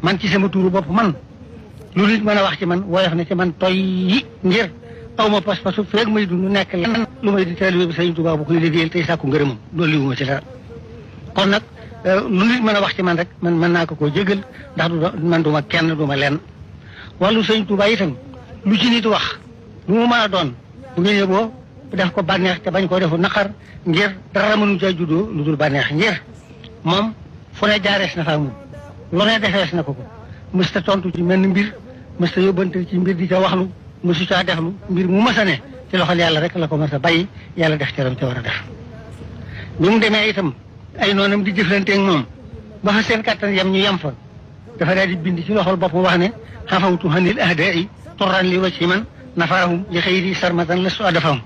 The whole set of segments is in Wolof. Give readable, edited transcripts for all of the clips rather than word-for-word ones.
man ci sama tuuru bopp man lu nit mën a wax ci man woyof na ci man toy yi ngir aw ma pas-pasu feeg may dund nekk lenn lu may di taalibe bi Sëriñ Tuubaa bu koy liggéeyal tey sàkku ngërëmam loolu li wuma ci dara kon nag lu nit mën a wax ci man rek man mën naa ko koo jégal ndax man duma kenn duma lenn wàllu Sëriñ Tuubaa itam lu ci nit wax lu mu mën a doon bu ngeen yóbboo def ko bànneex te bañ koo defu naqar ngir dara mënu ca juddoo lu dul bànneex ngir moom fu ne jaarees na faa moom lu ne defees na ko mësta tontu ci mel ni mbir mësta yóbbante ci mbir di ca waxlu mësu caa deflu mbir mu mës a ne ci loxol yàlla rek la ko mës a bàyyi yàlla def ca ram ca war a def bi mu demee itam ay noonam di jëflanteeg moom ba fa seen kattan yem ñu yem fa dafa daal di bind ci loxol boppam wax ne xafawtu hanil ahdaai turran li wajhi man nafaahum li xëyri sarmatan la su adafahum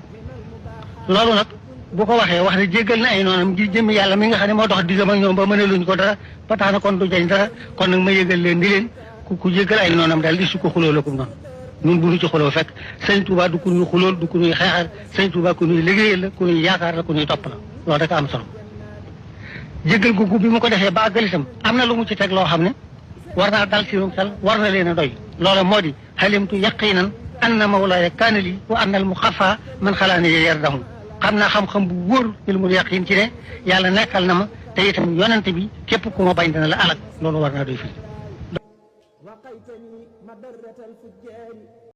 loolu nag bu ko waxee wax ne jéggal na ay noonam ngir jëmmi yàlla mi nga xam ne moo dox diggam ak ñoom ba mën a luñ ko dara ba tax na kon du jañ dara kon nag ma yëgal leen di leen ku jéggal ay noonam daal di su ko xuloo la ko noonu ñun bu ñu ci xuloo fekk Sëñ Tuubaa du ku ñuy xulool du ku ñuy xeexal Sëñ Tuubaa ku ñuy liggéeyal la ku ñuy yaakaar la ku ñuy topp la loolu rek am solo jéggal googu bi mu ko defee ba àggal itam am na lu mu ci teg loo xam ne war naa dal ci ñoom xel war na leen a doy loola moo di xalimtu yaqinan anna mawlaaya kaana lii wa anna al muxafa man xalaani yardahu xam naa xam-xam bu wóor ilmul yaqin ci ne yàlla nekkal na ma te itam yonente bi képp ku ma bañ dana la alak loolu war naa doy fii